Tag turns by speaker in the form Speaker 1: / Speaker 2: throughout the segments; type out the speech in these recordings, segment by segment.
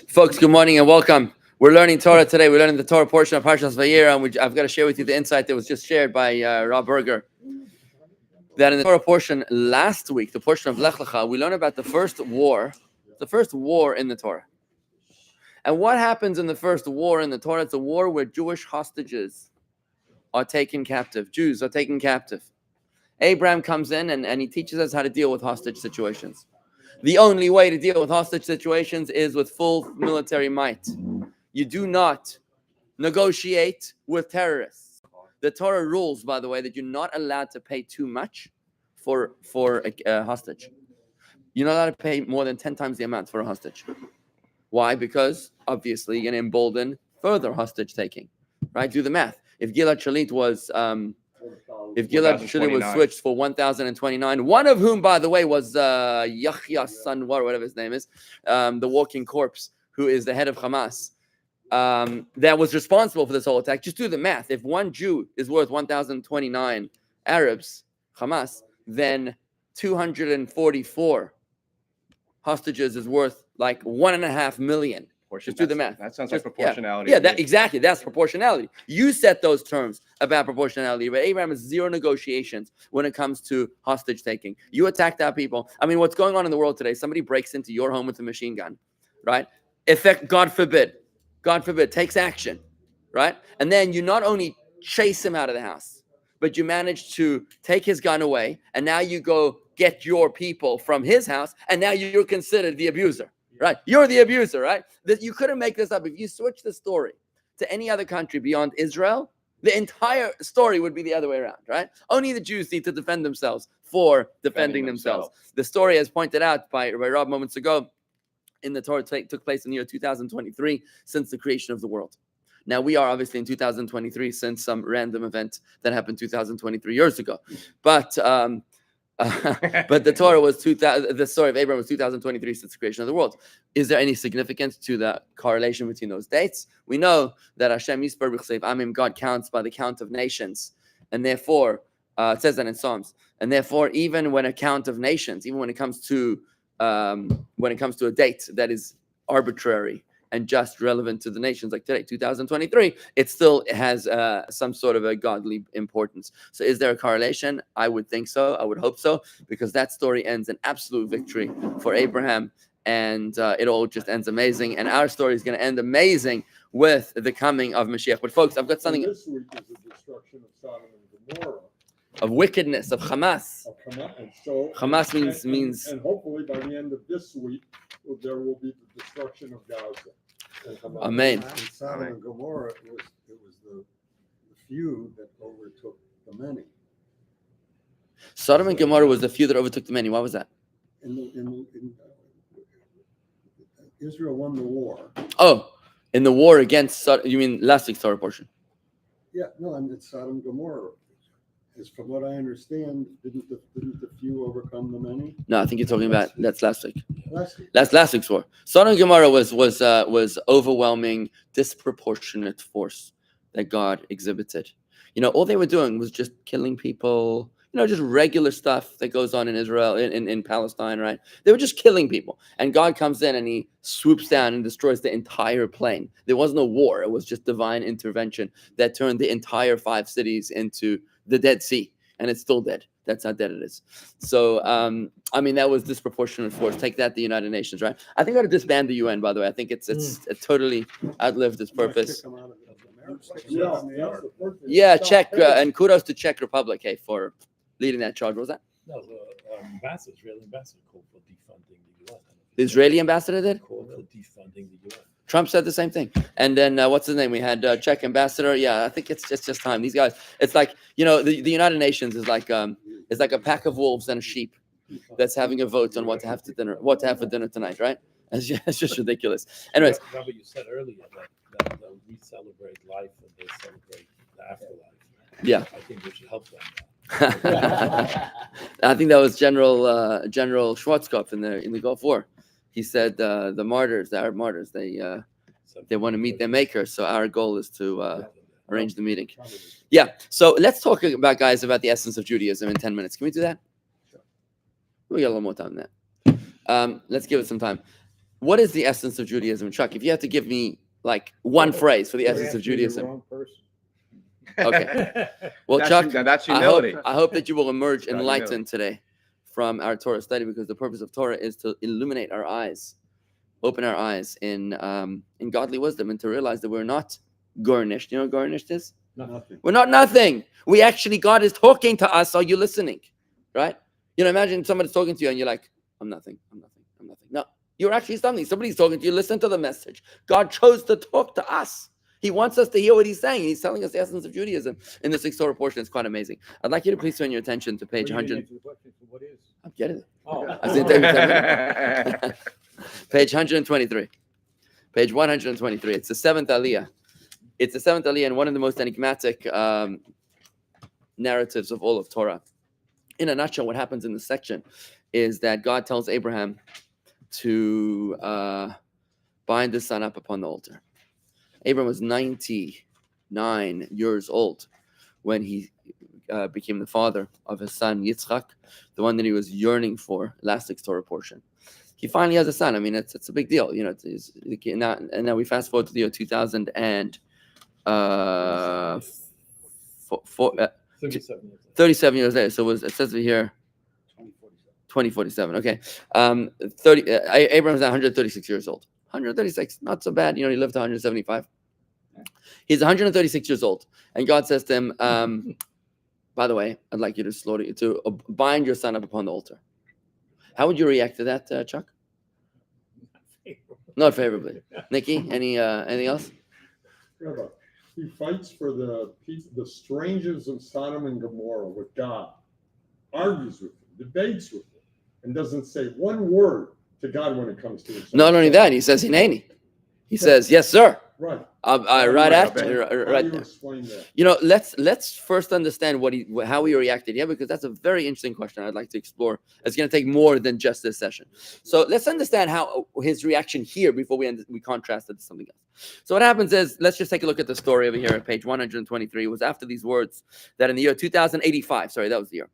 Speaker 1: Folks, good morning and welcome. We're learning Torah today. We're learning the Torah portion of Parshas Vayeira, and I've got to share with you the insight that was just shared by Rob Berger. That in the Torah portion last week, the portion of Lech Lecha, we learned about the first war in the Torah. And what happens in the first war in the Torah? It's a war where Jewish hostages are taken captive. Jews are taken captive. Abraham comes in and he teaches us how to deal with hostage situations. The only way to deal with hostage situations is with full military might. You do not negotiate with terrorists. The Torah rules, by the way, that you're not allowed to pay too much for a hostage. You're not allowed to pay more than 10 times the amount for a hostage. Why? Because obviously you're going to embolden further hostage taking. Right? Do the math. If Gilad Shalit was switched for 1,029, one of whom, by the way, was Yahya Sanwar, whatever his name is, the walking corpse, who is the head of Hamas, that was responsible for this whole attack. Just do the math. If one Jew is worth 1,029 Arabs, Hamas, then 244 hostages is worth like 1.5 million. Just do the math.
Speaker 2: That sounds like proportionality.
Speaker 1: Yeah, exactly. That's proportionality. You set those terms about proportionality, but Abraham has zero negotiations when it comes to hostage taking. You attacked our people. I mean, what's going on in the world today? Somebody breaks into your home with a machine gun, right? God forbid, takes action, right? And then you not only chase him out of the house, but you manage to take his gun away, and now you go get your people from his house, and now you're considered the abuser. Right, you're the abuser, right? You couldn't make this up. If you switch the story to any other country beyond Israel, the entire story would be the other way around, right? Only the Jews need to defend themselves for defending themselves. The story, as pointed out by Rob moments ago, in the Torah took place in the year 2023, since the creation of the world. Now, we are obviously in 2023 since some random event that happened 2023 years ago. But the Torah was the story of Abraham was 2023 since the creation of the world. Is there any significance to the correlation between those dates? We know that Hashem Yisbar B'chsev Amim, God counts by the count of nations, and therefore it says that in Psalms. And therefore, even when a count of nations, even when it comes to a date that is arbitrary and just relevant to the nations, like today, 2023, it still has some sort of a godly importance. So is there a correlation? I would think so. I would hope so, because that story ends in absolute victory for Abraham, and it all just ends amazing. And our story is going to end amazing with the coming of Mashiach. But folks, I've got something.
Speaker 3: This week is the destruction of Sodom and Gomorrah.
Speaker 1: Of wickedness, of Hamas. Hamas means.
Speaker 3: And hopefully by the end of this week, there will be the destruction of Gaza.
Speaker 1: Amen.
Speaker 4: In Sodom and Gomorrah, it was the few that overtook the many.
Speaker 1: Sodom and Gomorrah was the few that overtook the many. Why was that?
Speaker 4: Israel won the war.
Speaker 1: Oh, in the war against Sodom, you mean last week's Torah portion?
Speaker 4: Yeah, no, I mean Sodom and Gomorrah. Is from what I understand, didn't the few overcome the many?
Speaker 1: No, I think you're talking about that's last week.
Speaker 4: Last
Speaker 1: Last week's war. Sodom and Gomorrah was overwhelming, disproportionate force that God exhibited. You know, all they were doing was just killing people. You know, just regular stuff that goes on in Israel, in Palestine, right? They were just killing people. And God comes in and he swoops down and destroys the entire plain. There was no war. It was just divine intervention that turned the entire 5 cities into the Dead Sea. And it's still dead. That's how dead it is. So, I mean, that was disproportionate force. Take that, the United Nations, right? I think I ought to disband the UN, by the way. I think it's totally outlived its purpose. Yeah, Czech, and kudos to Czech Republic, hey, for leading that charge. What was that?
Speaker 5: No, the Israeli ambassador called for defunding the UN.
Speaker 1: The Israeli ambassador did?
Speaker 5: Called for defunding the UN.
Speaker 1: Trump said the same thing. And then what's his name? We had Czech ambassador. Yeah, I think it's just time. These guys, it's like, you know, the United Nations is like a pack of wolves and a sheep that's having a vote on what to have for dinner tonight, right? It's just ridiculous. Anyways.
Speaker 5: Remember you said earlier that we celebrate life and they celebrate the afterlife.
Speaker 1: Yeah.
Speaker 5: I think we should help them.
Speaker 1: I think that was General Schwarzkopf in the Gulf War. He said the Arab martyrs, they want to meet their maker. So our goal is to arrange the meeting. Yeah. So let's talk about the essence of Judaism in 10 minutes. Can we do that? We got a little more time than that. Let's give it some time. what is the essence of Judaism, Chuck? If you had to give me like one phrase for the essence of Judaism. Okay. Well, Chuck,
Speaker 2: that's humility.
Speaker 1: I hope that you will emerge
Speaker 2: That's
Speaker 1: enlightened today from our Torah study, because the purpose of Torah is to illuminate our eyes, open our eyes in godly wisdom, and to realize that we're not garnished. You know what garnished is?
Speaker 4: Nothing.
Speaker 1: We're not nothing. We actually, God is talking to us. Are you listening? Right? You know, imagine somebody's talking to you and you're like, I'm nothing. No, you're actually something. Somebody's talking to you. Listen to the message. God chose to talk to us. He wants us to hear what he's saying. He's telling us the essence of Judaism in this Torah portion. It's quite amazing. I'd like you to please turn your attention to page 100.
Speaker 5: What is?
Speaker 1: I'm getting it.
Speaker 5: Oh.
Speaker 1: I was gonna take me 10 minutes. Page 123. Page 123. It's the seventh Aliyah. It's the seventh Aliyah and one of the most enigmatic narratives of all of Torah. In a nutshell, what happens in this section is that God tells Abraham to bind his son up upon the altar. Abraham was 99 years old when he became the father of his son Yitzchak, the one that he was yearning for. Last week's Torah portion. He finally has a son. I mean, it's a big deal, you know. Now we fast forward to the year 2000 and 37 years later. So it says here 2047. Okay, Abraham's now 136 years old. 136, not so bad. You know, he lived to 175. He's 136 years old, and God says to him, "By the way, I'd like you to bind your son up upon the altar." How would you react to that, Chuck? Not favorably. Nikki, anything else?
Speaker 3: Rabbi, he fights for the strangers of Sodom and Gomorrah with God, argues with them, debates with them, and doesn't say one word to God when it comes to his son.
Speaker 1: Not only that, he says Hineni. He says, "Yes, sir."
Speaker 3: Right.
Speaker 1: Right after, right
Speaker 3: How do you
Speaker 1: there.
Speaker 3: explain that?
Speaker 1: You know, let's first understand how he reacted. Yeah, because that's a very interesting question I'd like to explore. It's going to take more than just this session. So let's understand how his reaction here before we contrast it to something else. So what happens is, let's just take a look at the story over here at page 123. It was after these words that in the year 2085, sorry, that was the year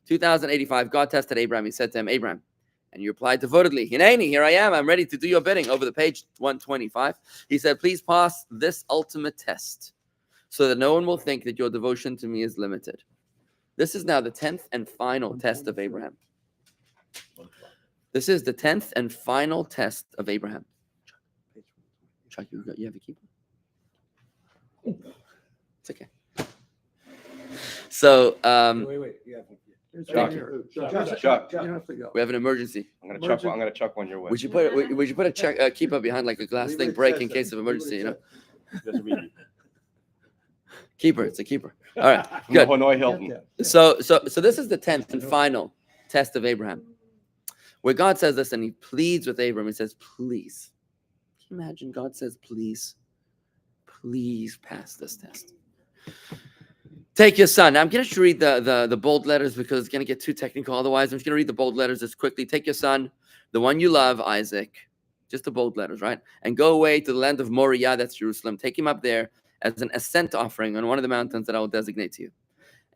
Speaker 1: 2085, God tested Abraham. He said to him, "Abraham," and you replied devotedly, "Hineni, here I am. I'm ready to do your bidding." Over the page 125, he said, "Please pass this ultimate test so that no one will think that your devotion to me is limited." This is now the 10th and final test of Abraham. This is the 10th and final test of Abraham. Chuck, you have a keeper? It's okay. So,
Speaker 4: Wait. Yeah.
Speaker 2: Chuck.
Speaker 4: You don't have to go.
Speaker 1: we have an emergency.
Speaker 2: I'm gonna chuck one your way.
Speaker 1: We should put a keeper behind like a glass thing break in case of emergency, you know? Keeper, it's a keeper. All right, good.
Speaker 2: Hanoi Hilton.
Speaker 1: So this is the 10th and final test of Abraham, where God says this and he pleads with Abraham. He says, "Please." Can you imagine God says, "Please pass this test. Take your son." Now, I'm going to read the bold letters because it's going to get too technical. Otherwise, I'm just going to read the bold letters just quickly. "Take your son, the one you love, Isaac," just the bold letters, right? "And go away to the land of Moriah," that's Jerusalem. "Take him up there as an ascent offering on one of the mountains that I will designate to you."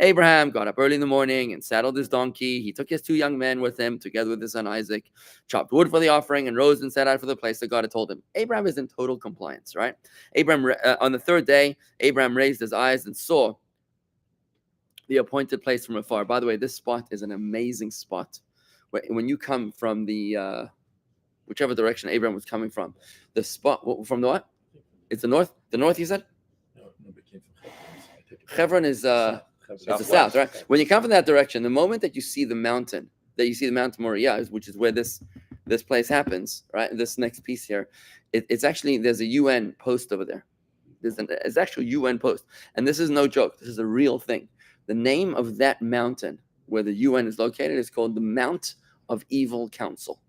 Speaker 1: Abraham got up early in the morning and saddled his donkey. He took his 2 young men with him, together with his son Isaac, chopped wood for the offering, and rose and set out for the place that God had told him. Abraham is in total compliance, right? On the 3rd day, Abraham raised his eyes and saw the appointed place from afar. By the way, this spot is an amazing spot. When you come from the whichever direction Abraham was coming from, the spot from the what? It's the north. The north, you said?
Speaker 5: No, it came from
Speaker 1: Hebron is it's the south, right? When you come from that direction, the moment that you see the mountain, Moriah, which is where this place happens, right? This next piece here, it's actually, there's a UN post over there. There's actually a UN post, and this is no joke. This is a real thing. The name of that mountain where the UN is located is called the Mount of Evil Counsel.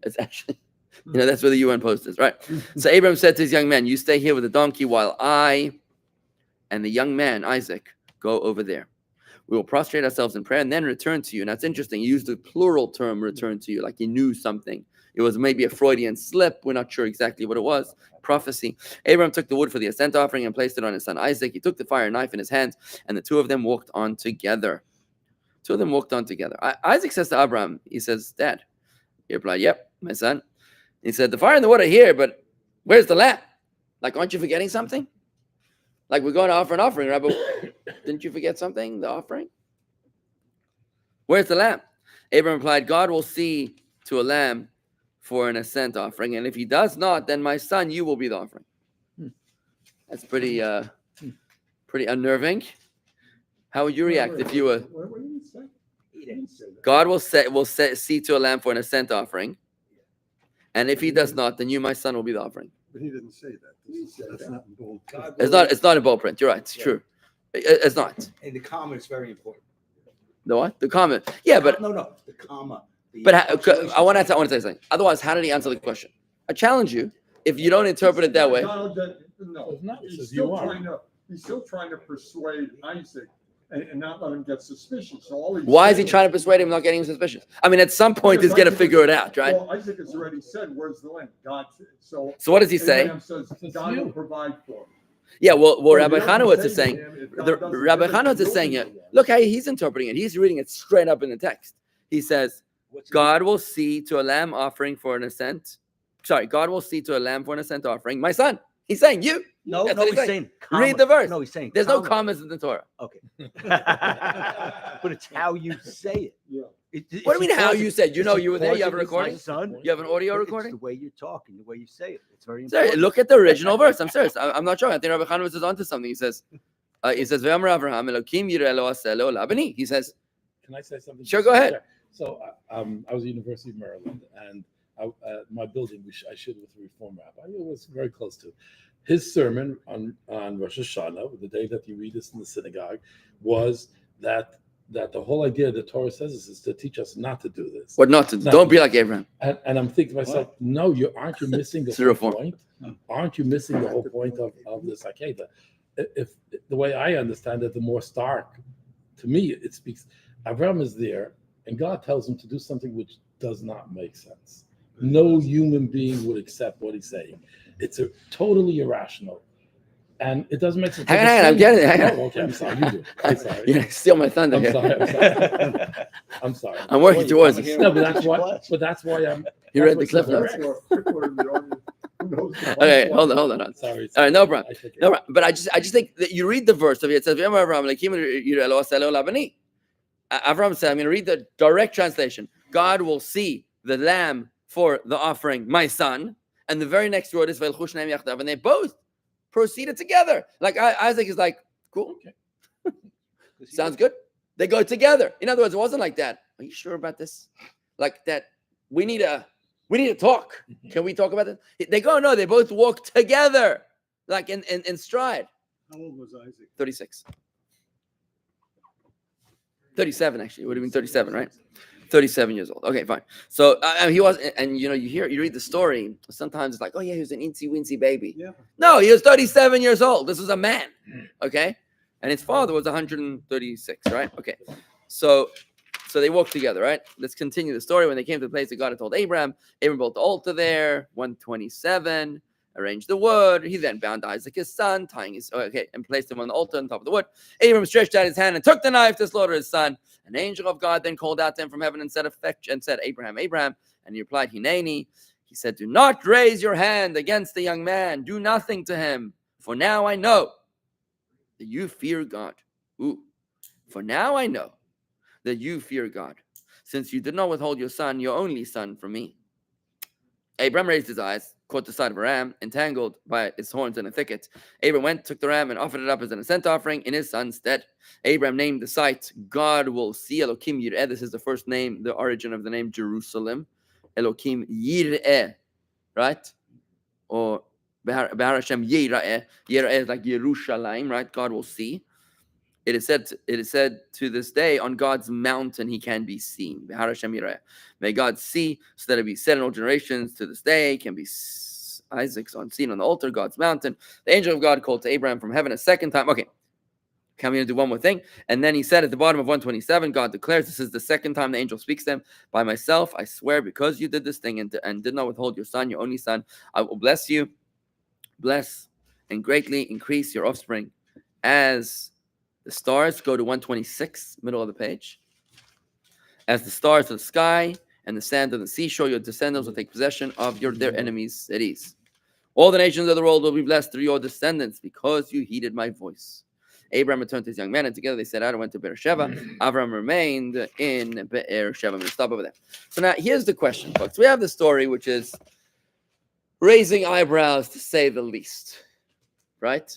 Speaker 1: It's actually, that's where the UN post is, right? So Abraham said to his young men, "You stay here with the donkey while I and the young man, Isaac, go over there. We will prostrate ourselves in prayer and then return to you." Now, it's interesting. He used the plural term, "return to you," like he knew something. It was maybe a Freudian slip. We're not sure exactly what it was. Prophecy. Abraham took the wood for the ascent offering and placed it on his son Isaac. He took the fire knife in his hands, and the 2 of them walked on together. Isaac says to Abraham, he says, "Dad." He replied, "Yep, my son." He said, the fire and the wood are here, but where's the lamb? Like, aren't you forgetting something? Like, we're going to offer an offering, Rabbi. Didn't you forget something, the offering? Where's the lamb? Abraham replied, God will see to a lamb for an ascent offering. And if he does not, then my son, you will be the offering. That's pretty unnerving. How would you react if you were...
Speaker 3: What did he say? He didn't say that.
Speaker 1: God will see to a lamb for an ascent offering. And if he does not, then you, my son, will be the offering.
Speaker 4: But he didn't say that. That's not in bold.
Speaker 1: It's not in bold print. You're right. It's true. It's not.
Speaker 6: And the comma is very important.
Speaker 1: The what? The comment. Yeah, but
Speaker 6: No, the comma.
Speaker 1: but I want to say something. Otherwise, how did he answer the question? I challenge you. If you don't interpret it that way,
Speaker 3: No, he's still trying to persuade Isaac and not let him get suspicious. So
Speaker 1: why is he trying to persuade him not getting him suspicious? I mean, at some point, he's going to figure it out, right?
Speaker 3: Well, Isaac has already said, "Where's the land?" God. So
Speaker 1: what does he say?
Speaker 3: Abraham says, God will provide for him.
Speaker 1: Yeah, well,
Speaker 3: So
Speaker 1: Rabbi
Speaker 3: you don't
Speaker 1: Chanowitz
Speaker 3: say
Speaker 1: is saying,
Speaker 3: to him, if God doesn't
Speaker 1: Rabbi
Speaker 3: give it,
Speaker 1: Chanowitz is
Speaker 3: you'll
Speaker 1: saying
Speaker 3: be
Speaker 1: it.
Speaker 3: the one.
Speaker 1: Look how he's interpreting it. He's reading it straight up in the text. He says, God will see to a lamb offering for an ascent. Sorry, God will see to a lamb for an ascent offering. My son. He's saying you.
Speaker 6: No,
Speaker 1: That's
Speaker 6: no,
Speaker 1: what
Speaker 6: he's saying
Speaker 1: Read the verse.
Speaker 6: No, he's saying
Speaker 1: There's no
Speaker 6: comma.
Speaker 1: commas in the Torah.
Speaker 6: Okay. But it's how you say it.
Speaker 3: Yeah.
Speaker 1: What do you mean how you said? You know,
Speaker 6: it's
Speaker 1: you were there. You have a
Speaker 6: because
Speaker 1: recording?
Speaker 6: my son,
Speaker 1: You have an audio
Speaker 6: but
Speaker 1: recording?
Speaker 6: It's the way you're talking, the way you say it. It's very
Speaker 1: Sir,
Speaker 6: important.
Speaker 1: look at the original verse. I'm serious. I'm not joking. I think Rabbi Chanowitz is onto something. He says, "V'amar Avraham Elokim yireh lo aseh lo labani." He says,
Speaker 5: Can I say something?
Speaker 1: Sure, go ahead.
Speaker 5: So I was at the University of Maryland, and my building, which I shared with a Reform rabbi, it was very close to. His sermon on Rosh Hashanah, the day that you read this in the synagogue, was that the whole idea the Torah says is to teach us not to do this.
Speaker 1: "What not to? Don't be like Abraham."
Speaker 5: And I'm thinking to myself, no, aren't you missing the
Speaker 1: It's a
Speaker 5: whole
Speaker 1: reform.
Speaker 5: point? Aren't you missing the whole point of this Akeda? If the way I understand it, the more stark, to me, it speaks. Abraham is there, and God tells him to do something which does not make sense. No human being would accept what he's saying. It's totally irrational. And it doesn't make sense.
Speaker 1: Hang on, I'm getting it. Hang on.
Speaker 5: Oh, okay, I'm sorry. You do. I'm sorry.
Speaker 1: You're gonna steal my thunder
Speaker 5: I'm
Speaker 1: here.
Speaker 5: sorry. I'm sorry.
Speaker 1: I'm working towards it.
Speaker 5: No, but that's why I'm.
Speaker 1: You read the cliff notes.
Speaker 3: That's what Fickler in the audience, who knows the
Speaker 1: Okay,
Speaker 3: punchline.
Speaker 1: hold on.
Speaker 5: Sorry.
Speaker 1: All right, no problem.
Speaker 5: I take it.
Speaker 1: No, right. But I just think that you read the verse of it. It says, "V'amar Avraham Elokim yireh lo aseh lo labani." Avraham said, I'm going to read the direct translation. God will see the lamb for the offering, my son. And the very next word is "V'elchu shneim yachdav," and they both proceeded together. Like Isaac is like, cool, sounds good. They go together. In other words, it wasn't like that. Are you sure about this? Like that? We need to talk. Can we talk about this? They go, no. They both walk together, like in stride.
Speaker 4: How old was Isaac?
Speaker 1: 36. 37 actually. It would have been 37, right? 37 years old. Okay, fine. So he was, and you read the story. Sometimes it's like, oh yeah, he was an incy wincy baby.
Speaker 4: Yeah.
Speaker 1: No, he was 37 years old. This was a man. Okay, and his father was 136, right? Okay, so they walked together, right? Let's continue the story. When they came to the place that God had told Abraham built the altar there. 127. Arranged the wood. He then bound Isaac his son, and placed him on the altar on top of the wood. Abraham stretched out his hand and took the knife to slaughter his son. An angel of God then called out to him from heaven and said, Abraham, Abraham. And he replied, Hineni. He said, do not raise your hand against the young man. Do nothing to him. For now I know that you fear God. For now I know that you fear God, since you did not withhold your son, your only son, from me. Abraham raised his eyes, caught the sight of a ram, entangled by its horns in a thicket. Abraham went, took the ram, and offered it up as an ascent offering in his son's stead. Abraham named the site, God will see, Elokim Yireh. This is the first name, the origin of the name Jerusalem. Elokim Yireh, right? Or Behar Hashem Yireh. Yireh is like Yerushalayim, right? God will see. It is said to this day, on God's mountain he can be seen. Behar Hashem Yireh. May God see, so that it be said in all generations to this day, can be Isaac's seen on the altar, God's mountain. The angel of God called to Abraham from heaven a second time. Okay, can we do one more thing? And then he said at the bottom of 127, God declares, this is the second time the angel speaks to him. By myself, I swear, because you did this thing and did not withhold your son, your only son, I will bless you, bless and greatly increase your offspring as the stars. Go to 126, middle of the page. As the stars of the sky and the sand of the seashore. Your descendants will take possession of their enemies' cities. All the nations of the world will be blessed through your descendants because you heeded my voice. Abraham returned to his young men, and together they set out and went to Beersheba. Avram remained in Beersheba. I'm going to stop over there. So now here's the question, folks. We have the story which is raising eyebrows to say the least, right?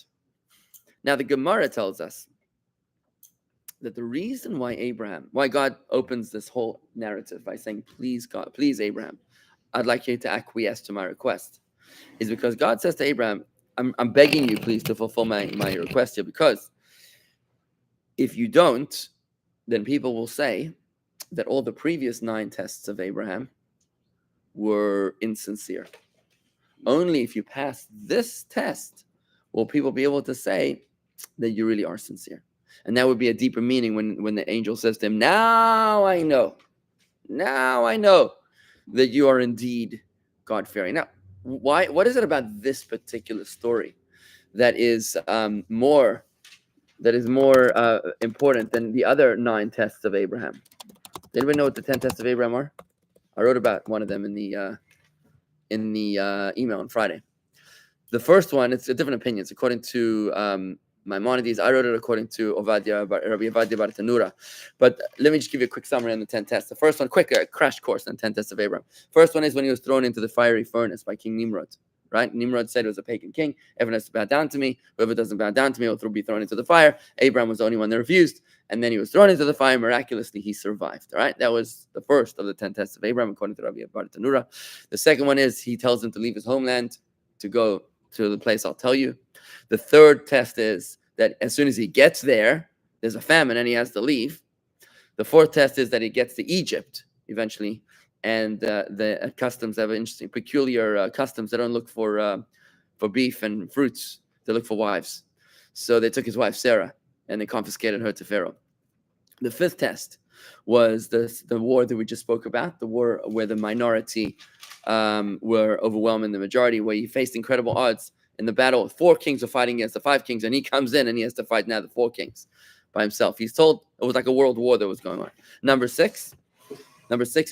Speaker 1: Now the Gemara tells us that the reason why God opens this whole narrative by saying, please God, please Abraham, I'd like you to acquiesce to my request, is because God says to Abraham, I'm begging you, please, to fulfill my request here, because if you don't, then people will say that all the previous 9 tests of Abraham were insincere. Only if you pass this test will people be able to say that you really are sincere. And that would be a deeper meaning when the angel says to him, now I know that you are indeed God-fearing. Now, what is it about this particular story that is more important than the other 9 tests of Abraham? Does anybody know what the 10 tests of Abraham are? I wrote about one of them in the email on Friday. The first one, it's a different opinions according to Maimonides. I wrote it according to Rabbi Ovadia Bar Tanura. But let me just give you a quick summary on the 10 tests. The first one, quick crash course on 10 tests of Abraham. First one is when he was thrown into the fiery furnace by King Nimrod. Right? Nimrod said it was a pagan king. Everyone has to bow down to me. Whoever doesn't bow down to me will be thrown into the fire. Abraham was the only one that refused. And then he was thrown into the fire. Miraculously, he survived. All right? That was the first of the 10 tests of Abraham, according to Rabbi Bar Tanura. The second one is he tells him to leave his homeland to go to the place I'll tell you. The third test is that as soon as he gets there, there's a famine and he has to leave. The fourth test is that he gets to Egypt eventually. And the customs have interesting, peculiar customs. They don't look for beef and fruits. They look for wives. So they took his wife, Sarah, and they confiscated her to Pharaoh. The fifth test was the war that we just spoke about, the war where the minority were overwhelming the majority, where he faced incredible odds in the battle. 4 kings were fighting against the 5 kings, and he comes in and he has to fight now the 4 kings by himself. He's told it was like a world war that was going on. Number 6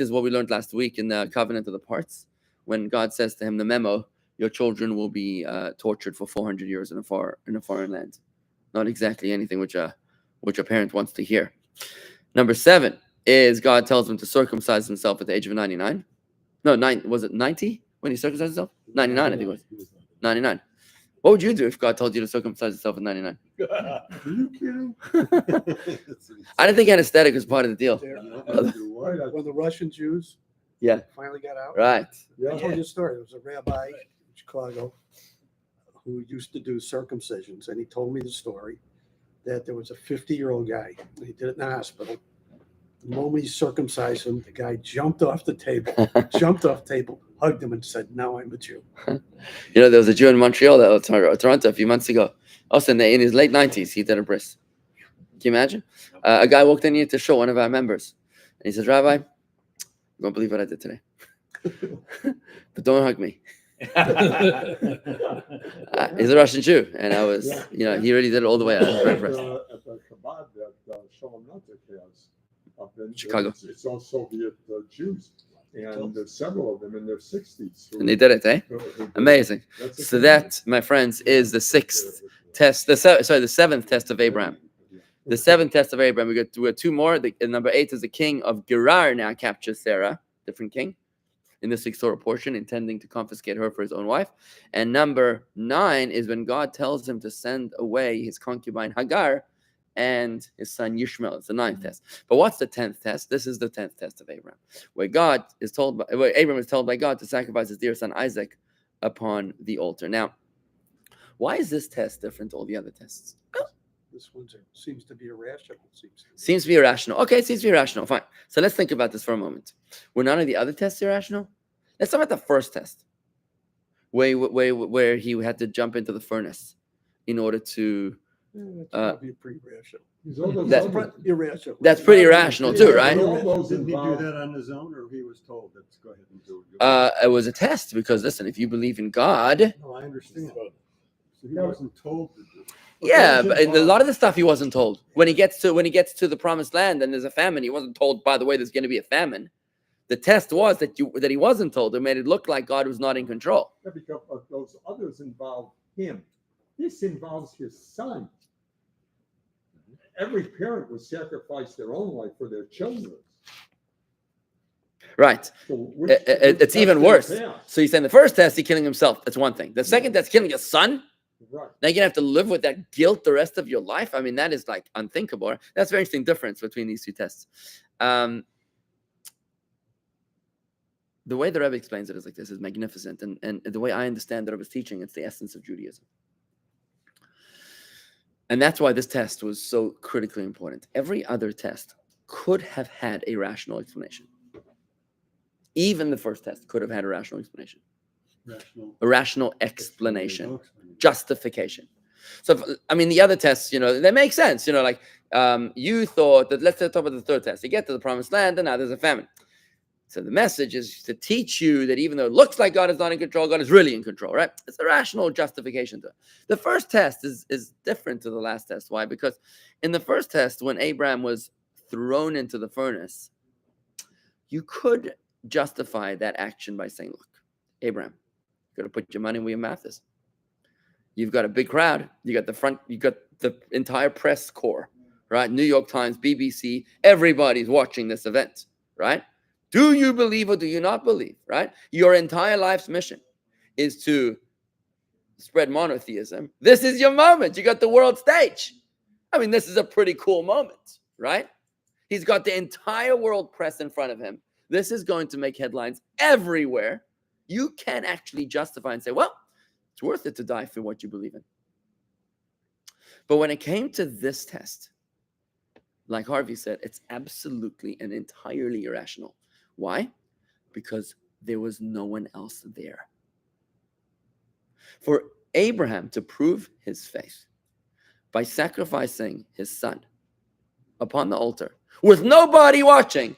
Speaker 1: is what we learned last week in the covenant of the parts, when God says to him, the memo, your children will be tortured for 400 years in a foreign land. Not exactly anything which a parent wants to hear. Number 7 is God tells him to circumcise himself at the age of 99. No, was it 90 when he circumcised himself? 99, I think it was. 99. What would you do if God told you to circumcise yourself at 99?
Speaker 4: Are you kidding?
Speaker 1: I didn't think anesthetic was part of the deal.
Speaker 4: When the Russian Jews finally got out.
Speaker 1: Right.
Speaker 4: I told you a story. There was a rabbi in Chicago who used to do circumcisions, and he told me the story that there was a 50-year-old guy. He did it in the hospital. The moment he circumcised him, the guy jumped off the table, hugged him, and said, now I'm a Jew.
Speaker 1: There was a Jew in Montreal, Toronto, a few months ago. Also, in his late 90s, he did a bris. Can you imagine? A guy walked in here to show one of our members. And he says, Rabbi, you won't believe what I did today. But don't hug me. He's a Russian Jew. And I was, he really did it all the way. I was very impressed.
Speaker 3: At the Chabad that Shalom Nazik has up in
Speaker 1: Chicago.
Speaker 3: It's all Soviet Jews. And there's several of them in their 60s.
Speaker 1: And they did it, eh? Amazing. So that, my friends, is the 6th test. The 7th test of Abraham. The 7th test of Abraham. We got 2 more. Number 8 is the king of Gerar now captures Sarah, different king, in the Weekly Torah Portion, intending to confiscate her for his own wife. And number 9 is when God tells him to send away his concubine Hagar and his son Yishmael. It's the 9th test. But what's the 10th test? This is the 10th test of Abraham, where Abraham is told by God to sacrifice his dear son Isaac upon the altar. Now, why is this test different to all the other tests?
Speaker 4: This one seems to be irrational.
Speaker 1: Seems to be irrational. Okay, it seems to be irrational. Fine. So let's think about this for a moment. Were none of the other tests irrational? Let's talk about the first test, where he had to jump into the furnace in order to.
Speaker 4: That's probably pretty rational.
Speaker 1: That's
Speaker 4: irrational.
Speaker 1: That's pretty irrational too, right?
Speaker 3: Didn't he do
Speaker 4: that on his own, or he was told, let's go ahead and do it?
Speaker 1: It was a test because listen, if you believe in God,
Speaker 4: No, I understand. So he wasn't told to do it.
Speaker 1: yeah, but a lot of the stuff he wasn't told. When he gets to the promised land and there's a famine, he wasn't told, by the way, there's going to be a famine. The test was that he wasn't told. It made it look like God was not in control.
Speaker 3: Yeah, because those others involve him. This involves his son. Every parent would sacrifice their own life for their children.
Speaker 1: Right.
Speaker 3: So
Speaker 1: It's
Speaker 3: test
Speaker 1: even
Speaker 3: did he
Speaker 1: worse.
Speaker 3: pass?
Speaker 1: So he's saying the first test, he's killing himself. That's one thing. The second test, killing his son.
Speaker 3: Right.
Speaker 1: Now you're gonna have to live with that guilt the rest of your life. I mean, that is like unthinkable. That's a very interesting difference between these two tests. The way the Rebbe explains it is like this, is magnificent. And the way I understand the Rebbe's teaching, it's the essence of Judaism. And that's why this test was so critically important. Every other test could have had a rational explanation. Even the first test could have had a rational explanation. A rational explanation. Justification. So, the other tests, they make sense. Like you thought that, let's talk about the third test. You get to the promised land, and now there's a famine. So the message is to teach you that even though it looks like God is not in control, God is really in control, right? It's a rational justification to it. The first test is different to the last test. Why? Because in the first test, when Abraham was thrown into the furnace, you could justify that action by saying, look, Abraham, you got to put your money where your mouth is. You've got a big crowd. You got the entire press corps, right? New York Times, BBC, everybody's watching this event, right? Do you believe or do you not believe, right? Your entire life's mission is to spread monotheism. This is your moment. You got the world stage. This is a pretty cool moment, right? He's got the entire world press in front of him. This is going to make headlines everywhere. You can actually justify and say, well, it's worth it to die for what you believe in. But when it came to this test, like Harvey said, it's absolutely and entirely irrational. Why? Because there was no one else there. For Abraham to prove his faith by sacrificing his son upon the altar with nobody watching,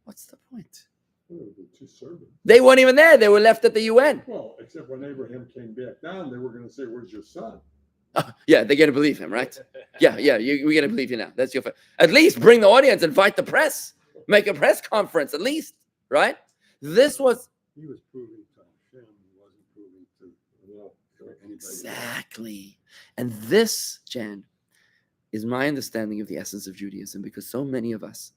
Speaker 1: what's the point?
Speaker 3: The two servants.
Speaker 1: They weren't even there. They were left at the UN.
Speaker 3: Well, except when Abraham came back down, they were going to say, where's your son?
Speaker 1: Yeah, they're going to believe him, right? Yeah, we're going to believe you now. That's your faith. At least bring the audience, invite the press. Make a press conference, at least, right? This was...
Speaker 3: He was proving to Hashem. He wasn't proving to anybody.
Speaker 1: Exactly. And this, Jan, is my understanding of the essence of Judaism, because so many of us,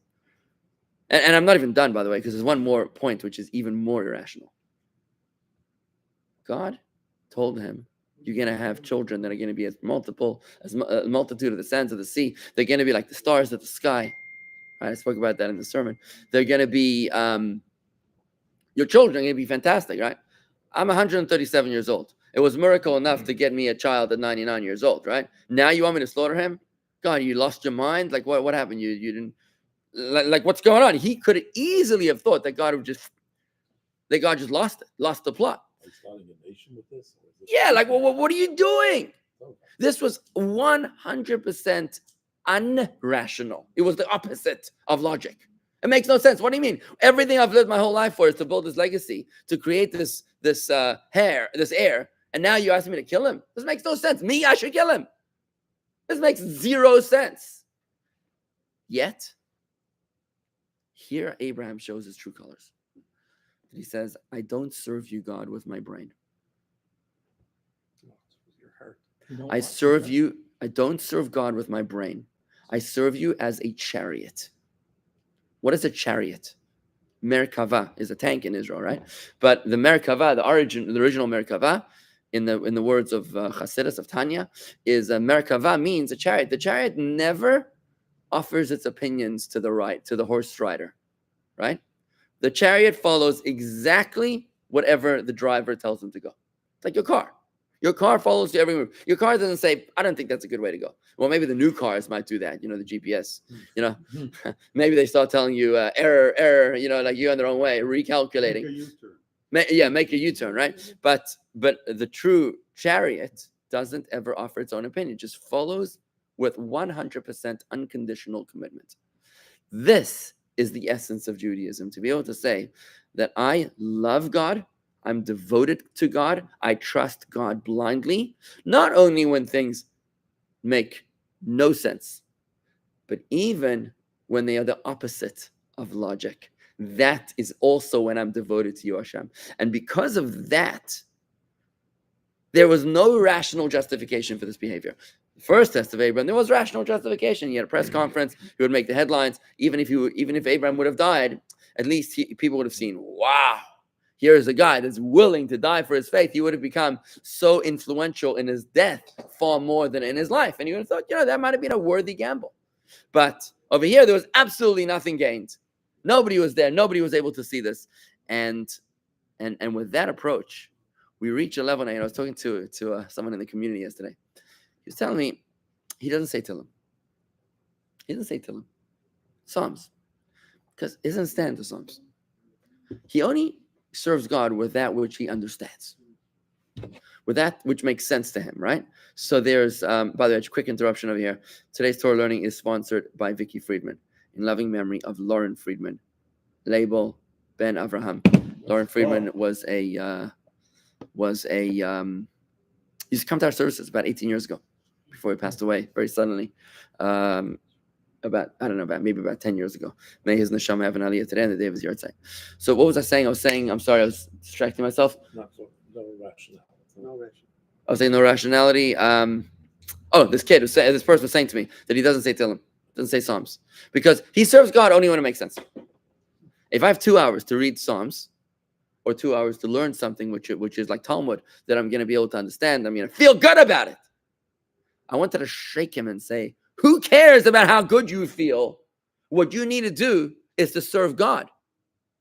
Speaker 1: and I'm not even done, by the way, because there's one more point which is even more irrational. God told him, you're going to have children that are going to be as a multitude of the sands of the sea. They're going to be like the stars of the sky. Right, I spoke about that in the sermon. They're going to be, your children are going to be fantastic, right? I'm 137 years old. It was a miracle enough to get me a child at 99 years old, right? Now you want me to slaughter him? God, you lost your mind? Like, what happened? You didn't, like, what's going on? He could easily have thought that God just lost the plot.
Speaker 5: Are you starting a nation with this?
Speaker 1: Yeah, like, what are you doing? This was 100% unrational. It was the opposite of logic. It makes no sense. What do you mean? Everything I've lived my whole life for is to build this legacy, to create this heir, and now you ask me to kill him? This makes no sense. Me, I should kill him. This makes zero sense. Yet, here Abraham shows his true colors. He says, I don't serve you, God, with my brain. I don't serve God with my brain. I serve you as a chariot. What is a chariot? Merkava is a tank in Israel, right? But the Merkava, the original Merkava, in the words of Chassidus of Tanya, is a Merkava means a chariot. The chariot never offers its opinions to the horse rider, right? The chariot follows exactly whatever the driver tells them to go. It's like your car. Your car follows you every move. Your car doesn't say, I don't think that's a good way to go. Well, maybe the new cars might do that, the GPS. Maybe they start telling you error, like you're on the wrong way, recalculating. Make a U-turn, right? But the true chariot doesn't ever offer its own opinion. It just follows with 100% unconditional commitment. This is the essence of Judaism, to be able to say that I love God, I'm devoted to God, I trust God blindly, not only when things make no sense, but even when they are the opposite of logic. that is also when I'm devoted to you, Hashem. And because of that, there was no rational justification for this behavior. The first test of Abraham, there was rational justification. He had a press conference. He would make the headlines. Even if Abraham would have died, at least people would have seen, wow, here's a guy that's willing to die for his faith. He would have become so influential in his death far more than in his life. And you would have thought, that might have been a worthy gamble. But over here, there was absolutely nothing gained. Nobody was there. Nobody was able to see this. And with that approach, we reach a level now. I was talking to someone in the community yesterday. He was telling me he doesn't say Tehillim. He doesn't say Tehillim. Psalms. Because he doesn't stand the Psalms. He only serves God with that which he understands. With that which makes sense to him, right? So there's, by the way, a quick interruption over here. Today's Torah learning is sponsored by Vicky Friedman, in loving memory of Lauren Friedman, label Ben Avraham. Lauren Friedman was a he used to come to our services about 18 years ago, before he passed away very suddenly. About 10 years ago. May his neshama have an aliyah today on the day of his yahrzeit. So what was I saying? I'm sorry, I was distracting myself.
Speaker 5: No rationality.
Speaker 4: No rationality.
Speaker 1: I was saying no rationality. This person was saying to me that he doesn't say Tehillim, doesn't say Psalms, because he serves God only when it makes sense. If I have 2 hours to read Psalms, or 2 hours to learn something which is like Talmud that I'm going to be able to understand, I'm going to feel good about it. I wanted to shake him and say, who cares about how good you feel? What you need to do is to serve God.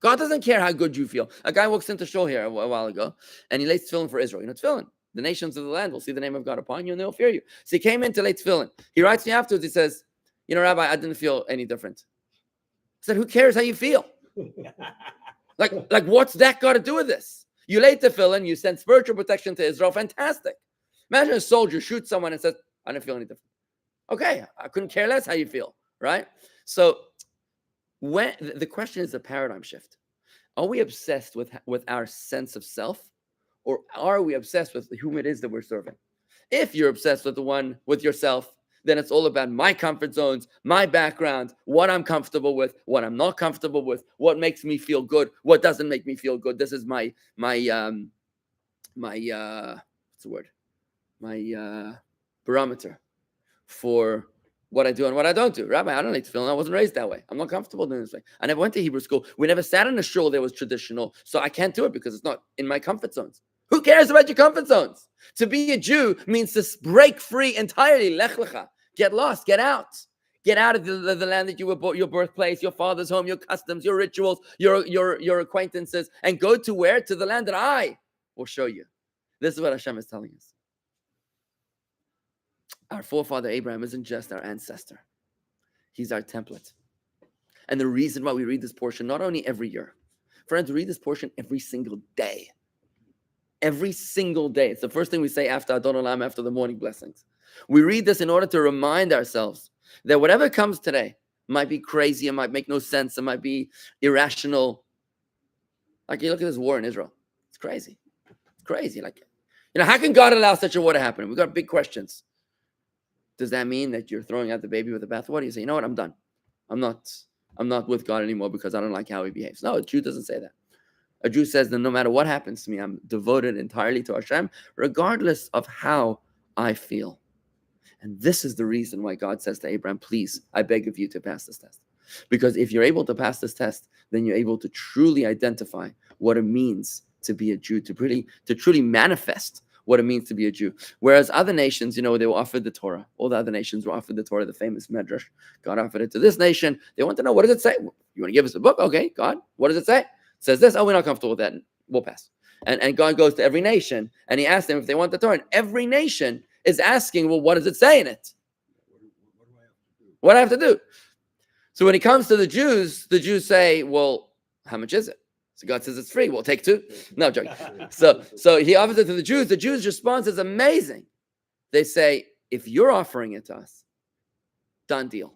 Speaker 1: God doesn't care how good you feel. A guy walks into shul here a while ago, and he lays tefillin for Israel. Tefillin. The nations of the land will see the name of God upon you, and they'll fear you. So he came in to lay tefillin. He writes me afterwards. He says, Rabbi, I didn't feel any different. I said, who cares how you feel? Like, what's that got to do with this? You lay tefillin, you send spiritual protection to Israel. Fantastic. Imagine a soldier shoots someone and says, I didn't feel any different. Okay, I couldn't care less how you feel, right? So when the question is a paradigm shift. Are we obsessed with our sense of self, or are we obsessed with whom it is that we're serving? If you're obsessed with yourself, then it's all about my comfort zones, my background, what I'm comfortable with, what I'm not comfortable with, what makes me feel good, what doesn't make me feel good. This is my barometer for what I do and what I don't do. Rabbi, I don't like to feel. I wasn't raised that way. I'm not comfortable doing this way. I never went to Hebrew school. We never sat in a shul that was traditional, so I can't do it because it's not in my comfort zones. Who cares about your comfort zones? To be a Jew means to break free entirely. Lech lecha. Get lost. Get out. Get out of the land that you were born, your birthplace, your father's home, your customs, your rituals, your acquaintances, and go to where? To the land that I will show you. This is what Hashem is telling us. Our forefather Abraham isn't just our ancestor. He's our template. And the reason why we read this portion, not only every year, friends, read this portion every single day. Every single day. It's the first thing we say after Adon Olam, after the morning blessings. We read this in order to remind ourselves that whatever comes today might be crazy, it might make no sense, it might be irrational. Like you look at this war in Israel. It's crazy. It's crazy. How can God allow such a war to happen? We've got big questions. Does that mean that you're throwing out the baby with the bathwater? You say, you know what, I'm done. I'm not with God anymore because I don't like how he behaves. No, a Jew doesn't say that. A Jew says that no matter what happens to me, I'm devoted entirely to Hashem, regardless of how I feel. And this is the reason why God says to Abraham, please, I beg of you to pass this test. Because if you're able to pass this test, then you're able to truly identify what it means to be a Jew, to truly manifest what it means to be a Jew. Whereas other nations, they were offered the Torah. All the other nations were offered the Torah, the famous Medrash. God offered it to this nation. They want to know, what does it say? You want to give us a book? Okay, God, what does it say? It says this. Oh, we're not comfortable with that. We'll pass. And God goes to every nation, and he asks them if they want the Torah. And every nation is asking, well, what does it say in it? What do I have to do? So when it comes to the Jews say, well, how much is it? So God says it's free. We'll take 2. No, I'm joking. So he offers it to the Jews. The Jews' response is amazing. They say, if you're offering it to us, done deal.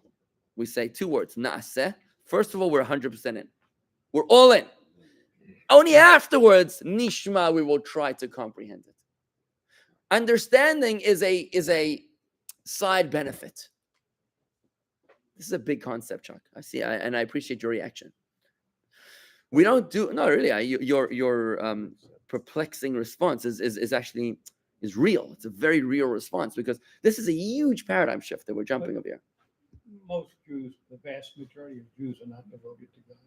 Speaker 1: We say 2 words, na'aseh. First of all, we're 100% in. We're all in. Only afterwards, nishma, we will try to comprehend it. Understanding is a side benefit. This is a big concept, Chuck. I see, and I appreciate your reaction. We don't do no really. Your perplexing response is actually is real. It's a very real response because this is a huge paradigm shift that we're jumping over here.
Speaker 7: Most Jews, the vast majority of Jews are not devoted to God.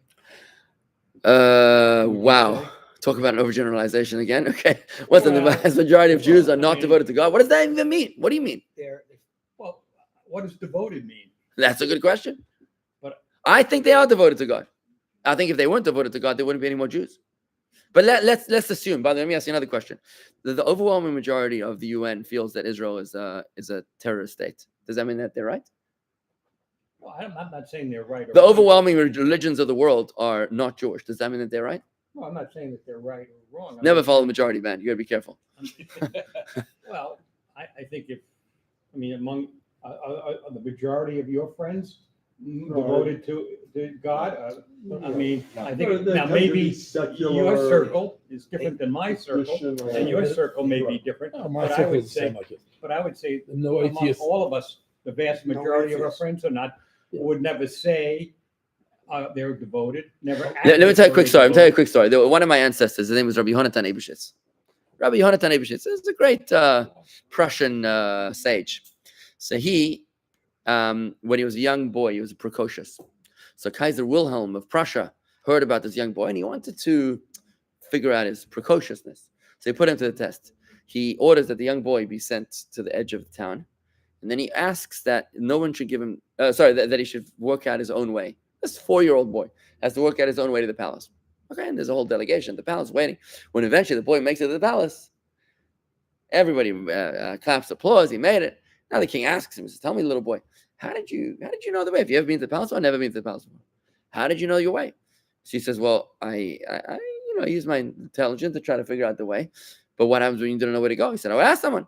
Speaker 1: Wow. Talk about an overgeneralization again. Okay. Listen, the vast majority of Jews are not devoted to God. What does that even mean? What do you mean?
Speaker 7: Well, what does devoted mean?
Speaker 1: That's a good question.
Speaker 7: But
Speaker 1: I think they are devoted to God. I think if they weren't devoted to God, there wouldn't be any more Jews. But let's assume. By the way, let me ask you another question. The overwhelming majority of the UN feels that Israel is a terrorist state. Does that mean that they're right?
Speaker 7: well, I'm not saying they're right. Or
Speaker 1: The
Speaker 7: wrong.
Speaker 1: overwhelming religions of the world are not Jewish. Does that mean that they're right?
Speaker 7: No, I'm not saying that they're right or wrong.
Speaker 1: Never follow the majority, man. You got to be careful.
Speaker 7: Well, I think among the majority of your friends devoted to God, I think now maybe your circle is different than my circle, and your circle may be different.
Speaker 5: Oh, my
Speaker 7: But I
Speaker 5: circle
Speaker 7: would
Speaker 5: is the same
Speaker 7: say,
Speaker 5: like it.
Speaker 7: but I would say
Speaker 5: No
Speaker 7: among
Speaker 5: atheists.
Speaker 7: all of us, the vast
Speaker 4: No
Speaker 7: majority of our
Speaker 4: atheists.
Speaker 7: friends are not, would never say they're devoted, never act
Speaker 1: Let me
Speaker 7: like
Speaker 1: tell you a
Speaker 7: they're
Speaker 1: quick story. I'm
Speaker 7: devoted.
Speaker 1: telling you a quick story. One of my ancestors, his name was Rabbi Yonatan Eibeshitz. Rabbi Yonatan Eibeshitz is a great Prussian sage. So he, when he was a young boy, he was precocious. So Kaiser Wilhelm of Prussia heard about this young boy and he wanted to figure out his precociousness. So he put him to the test. He orders that the young boy be sent to the edge of the town. And then he asks that no one should give him, that he should work out his own way. This 4-year-old boy has to work out his own way to the palace. Okay, and there's a whole delegation at the palace waiting. When eventually the boy makes it to the palace, everybody claps, applause. He made it. Now the king asks him, he says, "Tell me, little boy, how did you know the way? Have you ever been to the palace? I've never been to the palace before. How did you know your way?" She says, "Well, I use my intelligence to try to figure out the way. But what happens when you don't know where to go?" He said, "I would ask someone."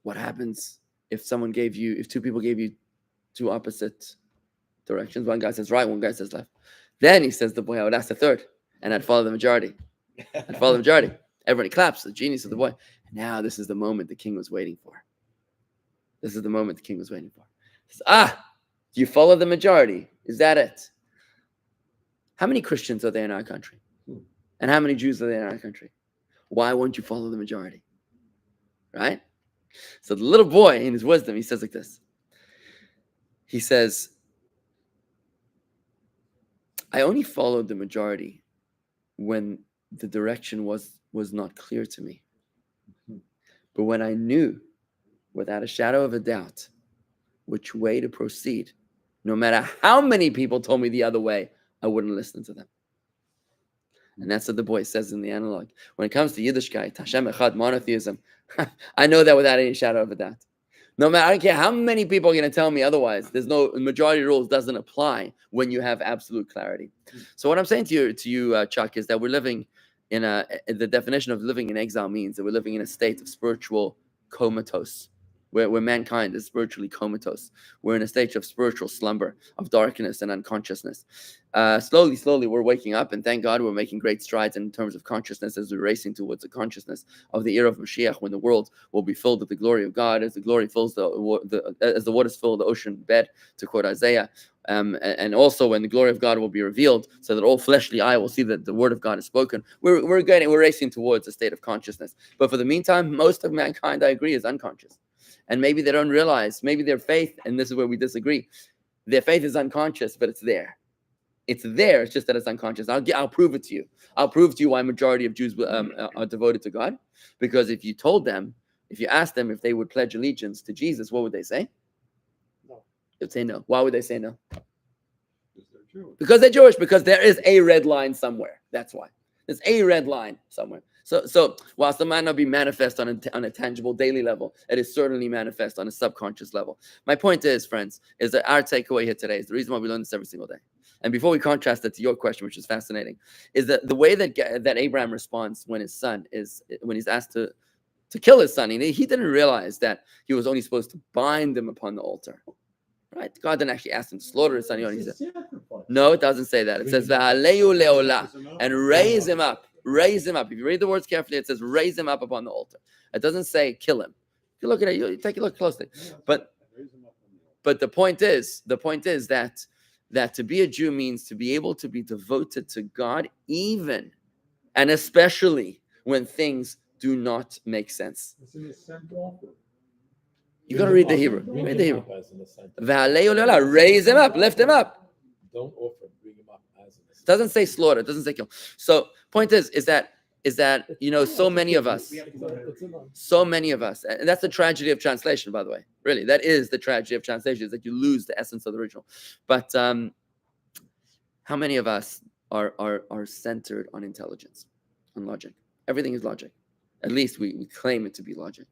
Speaker 1: What happens if two people gave you two opposite directions? One guy says right, one guy says left. Then he says, the boy, I would ask the third, and I'd follow the majority. Everybody claps, the genius of the boy. And now this is the moment the king was waiting for. He says, you follow the majority. Is that it? How many Christians are there in our country? And how many Jews are there in our country? Why won't you follow the majority? Right? So the little boy, in his wisdom, he says like this. He says, I only followed the majority when the direction was not clear to me. But when I knew, without a shadow of a doubt, which way to proceed, no matter how many people told me the other way, I wouldn't listen to them. And that's what the boy says in the analog. When it comes to Yiddishkeit, Hashem Echad, monotheism, I know that without any shadow of a doubt. No matter, I don't care how many people are going to tell me otherwise. There's no majority rules doesn't apply when you have absolute clarity. So what I'm saying to you, Chuck, is that we're living in the definition of living in exile means that we're living in a state of spiritual comatose, where mankind is spiritually comatose. We're in a state of spiritual slumber, of darkness and unconsciousness. Slowly, we're waking up, and thank God we're making great strides in terms of consciousness as we're racing towards the consciousness of the era of Mashiach, when the world will be filled with the glory of God, as the glory fills as the waters fill the ocean bed, to quote Isaiah. And also when the glory of God will be revealed, so that all fleshly eye will see that the word of God is spoken. We're racing towards a state of consciousness. But for the meantime, most of mankind, I agree, is unconscious. And maybe they don't realize, maybe their faith, and this is where we disagree, their faith is unconscious, but it's there. It's there, it's just that it's unconscious. I'll prove it to you. I'll prove to you why majority of Jews are devoted to God. Because if you asked them if they would pledge allegiance to Jesus, what would they say?
Speaker 4: No.
Speaker 1: They'd say no. Why would they say no? Because they're Jewish, because there is a red line somewhere. That's why. There's a red line somewhere. So whilst it might not be manifest on a tangible daily level, it is certainly manifest on a subconscious level. My point is, friends, is that our takeaway here today is the reason why we learn this every single day. And before we contrast it to your question, which is fascinating, is that the way that Abraham responds when his son is, when he's asked to kill his son, he didn't realize that he was only supposed to bind him upon the altar. Right? God didn't actually ask him to slaughter his son. No, it doesn't say that. It says "V'aleyu leolah," and raise him up. Raise him up. If you read the words carefully, it says raise him up upon the altar. It doesn't say kill him. If you look at it, you take a look closely. But the point is that that to be a Jew means to be able to be devoted to God, even and especially when things do not make sense.
Speaker 3: It's an assent offer.
Speaker 1: You got to read the Hebrew.
Speaker 5: Bring
Speaker 1: Read the
Speaker 5: him
Speaker 1: Hebrew.
Speaker 5: up as an assent.
Speaker 1: Va'alei u'le'olah, raise him up, lift him up.
Speaker 5: Don't offer, bring him up as an assent.
Speaker 1: Doesn't say slaughter, doesn't say kill. So point is that so many of us, and that's the tragedy of translation, by the way. Really, that is the tragedy of translation, is that you lose the essence of the original. But how many of us are centered on intelligence, on logic? Everything is logic. At least we claim it to be logic.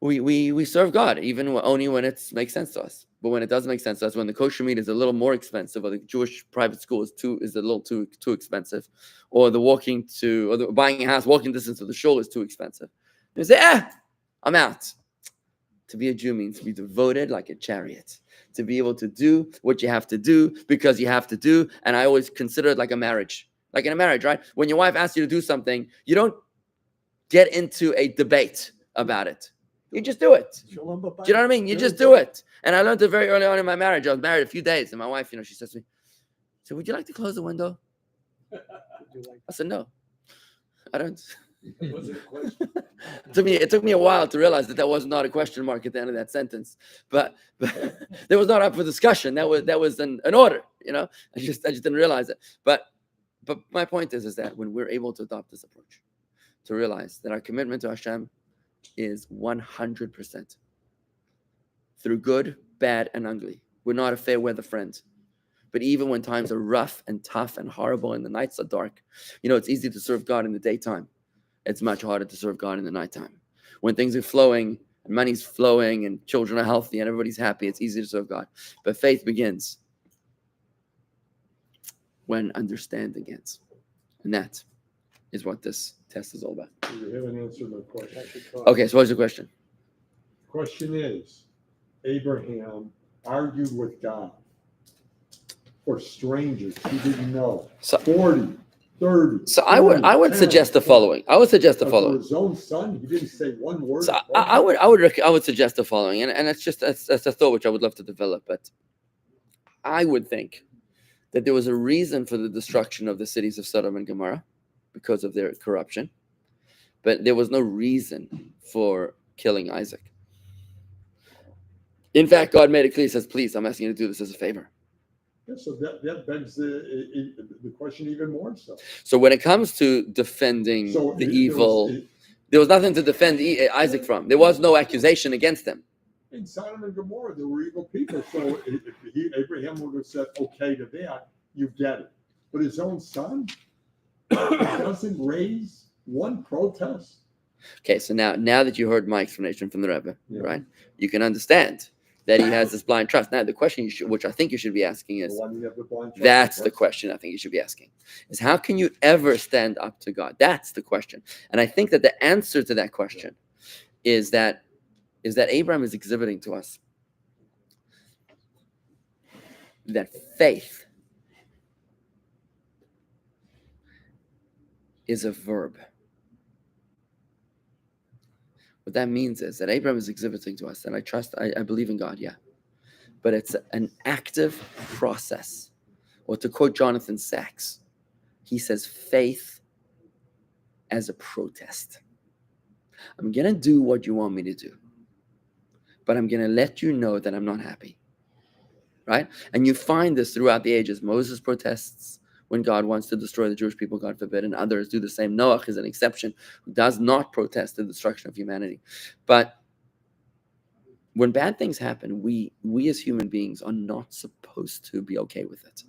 Speaker 1: We serve God only when it makes sense to us. But when it doesn't make sense to us, when the kosher meat is a little more expensive, or the Jewish private school is a little too expensive, or the buying a house walking distance to the shul is too expensive, you say, I'm out. To be a Jew means to be devoted like a chariot, to be able to do what you have to do because you have to do. And I always consider it like a marriage. Like in a marriage, right? When your wife asks you to do something, you don't get into a debate about it. You just do it. Do you know what I mean? You just do it. And I learned it very early on in my marriage. I was married a few days, and my wife, she says to me, "So would you like to close the window?" I said, "No, I don't." It took me a while to realize that was not a question mark at the end of that sentence, but that was not up for discussion. That was an order. I just didn't realize it. But my point is that when we're able to adopt this approach, to realize that our commitment to Hashem is 100% through good, bad, and ugly. We're not a fair weather friend. But even when times are rough and tough and horrible and the nights are dark, it's easy to serve God in the daytime. It's much harder to serve God in the nighttime. When things are flowing and money's flowing and children are healthy and everybody's happy, it's easy to serve God. But faith begins when understanding ends. And that is what this test is all about.
Speaker 3: You haven't answered my question.
Speaker 1: Okay, so what's the question?
Speaker 3: The question is, Abraham argued with God for strangers he didn't know.
Speaker 1: So-
Speaker 3: 40, 30.
Speaker 1: So I would suggest the following. I would suggest the
Speaker 3: But
Speaker 1: following.
Speaker 3: for his own son, he didn't say one word.
Speaker 1: So I would suggest the following, and that's a thought which I would love to develop. But I would think that there was a reason for the destruction of the cities of Sodom and Gomorrah because of their corruption, but there was no reason for killing Isaac. In fact, God made it clear. He says, "Please, I'm asking you to do this as a favor."
Speaker 3: Yeah, so that begs the question even more so.
Speaker 1: So when it comes to defending the evil, there was nothing to defend Isaac from. There was no accusation against him.
Speaker 3: In Sodom and Gomorrah, there were evil people. So if Abraham would have said, okay to that, you get it. But his own son doesn't raise one protest.
Speaker 1: Okay, so now that you heard my explanation from the Rebbe,
Speaker 3: Yeah.
Speaker 1: right, you can understand that he has this blind trust. Now, the question which I think you should be asking is,
Speaker 3: Why do you have the blind trust?
Speaker 1: that's the question I think you should be asking, is how can you ever stand up to God? That's the question. And I think that the answer to that question is that Abraham is exhibiting to us that faith is a verb. What that means is that Abraham is exhibiting to us that I believe in God, yeah. But it's an active process. Or to quote Jonathan Sachs, he says, faith as a protest. I'm going to do what you want me to do, but I'm going to let you know that I'm not happy. Right? And you find this throughout the ages. Moses protests when God wants to destroy the Jewish people, God forbid, and others do the same. Noah is an exception who does not protest the destruction of humanity. But when bad things happen, we as human beings are not supposed to be okay with it.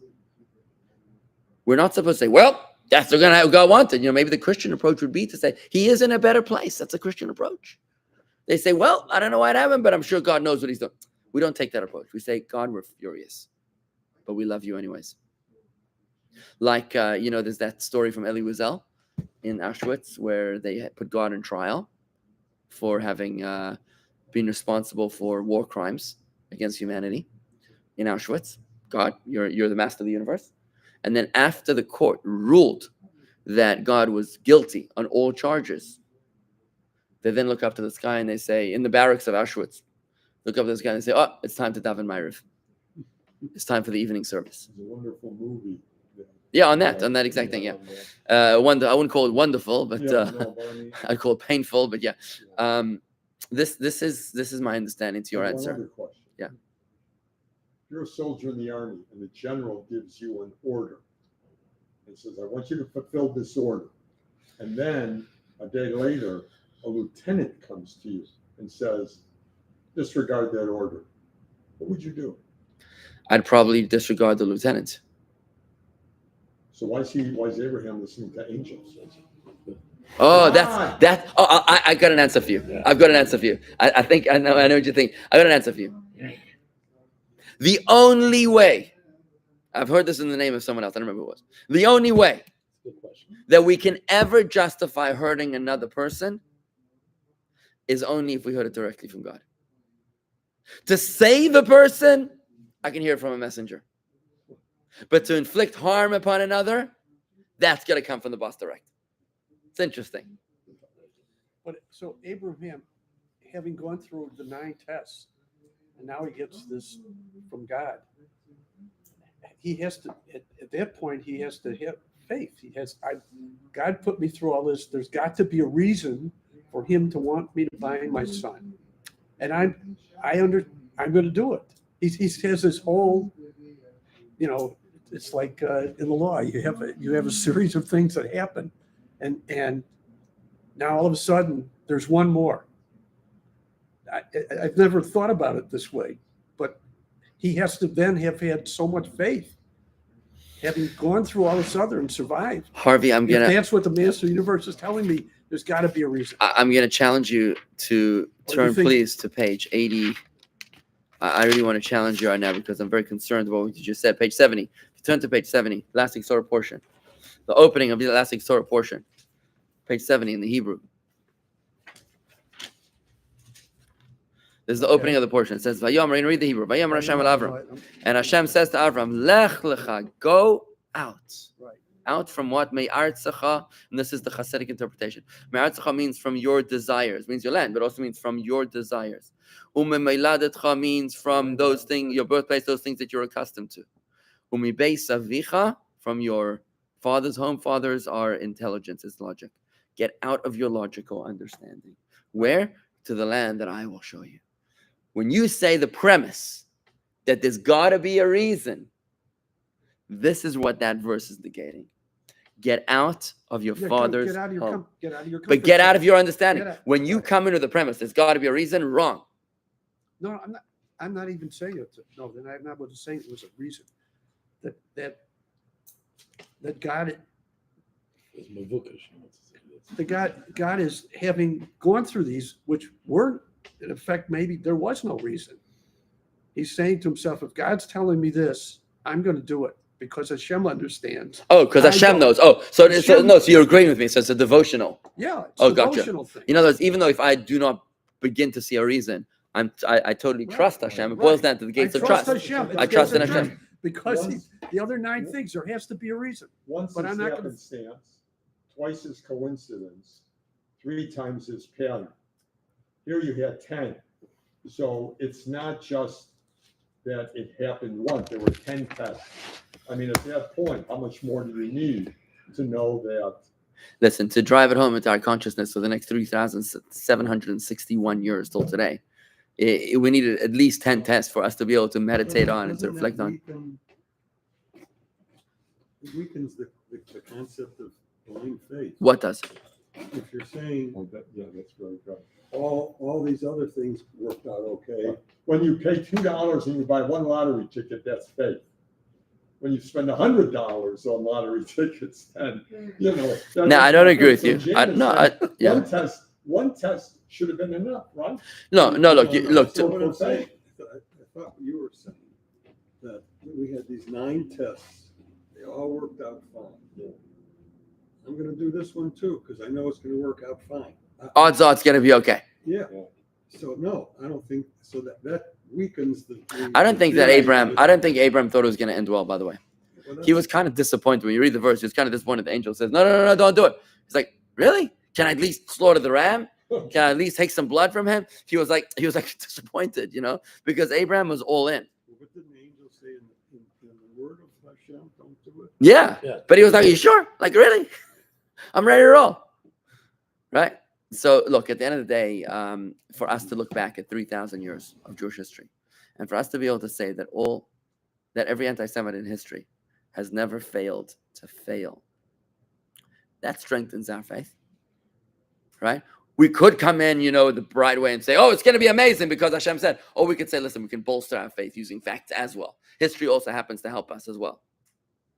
Speaker 1: We're not supposed to say, well, that's what God wanted. Maybe the Christian approach would be to say, he is in a better place. That's a Christian approach. They say, well, I don't know why it happened, but I'm sure God knows what he's doing. We don't take that approach. We say, God, we're furious, but we love you anyways. Like, there's that story from Elie Wiesel in Auschwitz where they put God on trial for having been responsible for war crimes against humanity in Auschwitz. God, you're the master of the universe. And then after the court ruled that God was guilty on all charges, they then look up to the sky and they say, in the barracks of Auschwitz, look up to the sky and they say, oh, it's time to daven Ma'ariv. It's time for the evening service.
Speaker 3: It's a wonderful movie.
Speaker 1: Yeah, on that exact thing. Yeah, I wouldn't call it wonderful, but I'd call it painful. But yeah, this is my understanding to your
Speaker 3: One
Speaker 1: answer.
Speaker 3: other question.
Speaker 1: Yeah.
Speaker 3: You're a soldier in the army, and the general gives you an order and says, "I want you to fulfill this order." And then a day later, a lieutenant comes to you and says, "Disregard that order." What would you do?
Speaker 1: I'd probably disregard the lieutenant.
Speaker 3: So why is Abraham listening to angels?
Speaker 1: Oh, that. Oh, I got an answer for you.
Speaker 5: Yeah.
Speaker 1: I've got an answer for you. I think I know what you think. I got an answer for you. The only way, I've heard this in the name of someone else. I don't remember who it was. The only way
Speaker 5: Good question.
Speaker 1: that we can ever justify hurting another person is only if we heard it directly from God. To save a person, I can hear it from a messenger. But to inflict harm upon another, that's going to come from the boss direct. It's interesting.
Speaker 4: But so Abraham, having gone through the 9 tests, and now he gets this from God, he has to, at that point, he has to have faith. God put me through all this. There's got to be a reason for him to want me to find my son. And I'm going to do it. He has this whole, it's like in the law, you have a series of things that happen, and now all of a sudden there's one more. I've never thought about it this way, but he has to then have had so much faith, having gone through all this other and survived.
Speaker 1: Harvey,
Speaker 4: If that's what the Master of the Universe is telling me, there's got to be a reason.
Speaker 1: I'm going to challenge you to turn, please, to page 80. I really want to challenge you right now because I'm very concerned about what you just said. Page 70. If you turn to page 70, last week's Torah portion. The opening of the last week's Torah portion. Page 70 in the Hebrew. This is the opening of the portion. It says, Vayomer, read the Hebrew. Vayomer Hashem el Avram. And Hashem says to Avram, Lech lecha, go out.
Speaker 4: Right.
Speaker 1: Out from what? Me'artzecha. And this is the Hasidic interpretation. Me'artzecha means from your desires. Means your land, but also means from your desires. U'me'meiladetcha means from those things, your birthplace, those things that you're accustomed to. U'mibeis avicha, from your father's home. Fathers are intelligence, is logic. Get out of your logical understanding. Where? To the land that I will show you. When you say the premise that there's got to be a reason, this is what that verse is negating. Get out of your father's home. But get out of your understanding. When you come into the premise, there's got to be a reason. Wrong.
Speaker 4: No, I'm not even saying it. No, then I'm not saying it was a reason. That God,
Speaker 5: It's Mavukish.
Speaker 4: God is having gone through these, which weren't, in effect, maybe there was no reason. He's saying to himself, if God's telling me this, I'm going to do it because Hashem understands.
Speaker 1: Oh, because Hashem knows. Oh, so you're agreeing with me. So it's a devotional.
Speaker 4: Yeah, it's a
Speaker 1: gotcha.
Speaker 4: devotional thing.
Speaker 1: In other words, even though if I do not begin to see a reason, I totally trust Hashem. It boils down to the gates of trust. I trust in Hashem.
Speaker 4: Because the other 9 things, there has to be a reason.
Speaker 3: Once
Speaker 4: But
Speaker 3: is
Speaker 4: I'm not gonna-
Speaker 3: happenstance, twice is coincidence, 3 times is pattern. Here you had 10. So it's not just that it happened once. There were 10 tests. I mean, at that point, how much more do you need to know that?
Speaker 1: Listen, to drive it home into our consciousness for the next 3,761 years till today, we needed at least 10 tests for us to be able to meditate on and to reflect on.
Speaker 8: It weakens the concept of blind faith.
Speaker 1: What does?
Speaker 8: If you're saying
Speaker 3: That's very good.
Speaker 8: all these other things worked out okay,
Speaker 3: When you pay $2 and you buy 1 lottery ticket, that's faith. When you spend $100 on lottery tickets, then
Speaker 1: No, I don't agree with you.
Speaker 3: One test should have been enough, right?
Speaker 1: No. Look.
Speaker 8: So what I'm saying, I thought you were saying that we had these 9 tests. They all worked out fine. I'm going to do this one too because I know it's going to work out fine.
Speaker 1: Odds are it's going to be okay.
Speaker 8: Yeah. So no, I don't think so. That weakens the.
Speaker 1: I don't think Abraham thought it was going to end well. By the way, he was kind of disappointed when you read the verse. He was kind of disappointed. The angel says, "No, don't do it." He's like, "Really? Can I at least slaughter the ram? Can I at least take some blood from him?" He was like disappointed, because Abraham was all in.
Speaker 8: What did the angel say in the Hashem, don't do it.
Speaker 1: Yeah.
Speaker 5: Yeah.
Speaker 1: But he was like, "Are you sure? Like, really? I'm ready to roll." Right? So, look, at the end of the day, for us to look back at 3,000 years of Jewish history, and for us to be able to say that every anti-Semite in history has never failed to fail, that strengthens our faith. Right? We could come in, the right way and say, "Oh, it's going to be amazing because Hashem said." Or we could say, "Listen, we can bolster our faith using facts as well." History also happens to help us as well.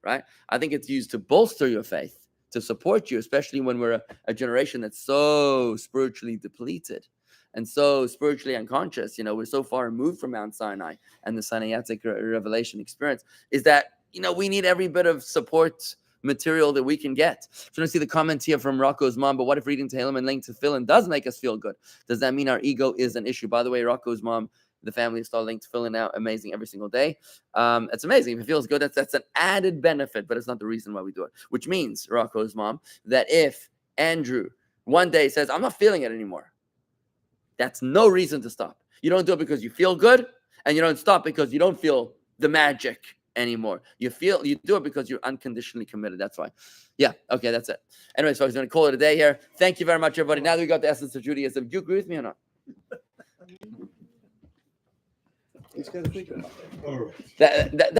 Speaker 1: Right? I think it's used to bolster your faith, to support you, especially when we're a generation that's so spiritually depleted and so spiritually unconscious. We're so far removed from Mount Sinai and the Sinaitic revelation experience, is that, we need every bit of support material that we can get. So you want to see the comment here from Rocco's mom, but what if reading Tehillim and laying tefillin does make us feel good? Does that mean our ego is an issue? By the way, Rocco's mom, the family is starting tefillin now, amazing every single day. It's amazing. If it feels good, that's an added benefit, but it's not the reason why we do it. Which means, Rocco's mom, that if Andrew one day says, "I'm not feeling it anymore," that's no reason to stop. You don't do it because you feel good, and you don't stop because you don't feel the magic anymore. You do it because you're unconditionally committed. That's why. Yeah, okay, that's it. Anyways, folks, I'm going to call it a day here. Thank you very much, everybody. Now that we got the essence of Judaism, do you agree with me or not?
Speaker 8: He's got to think about it.
Speaker 3: All right.
Speaker 1: That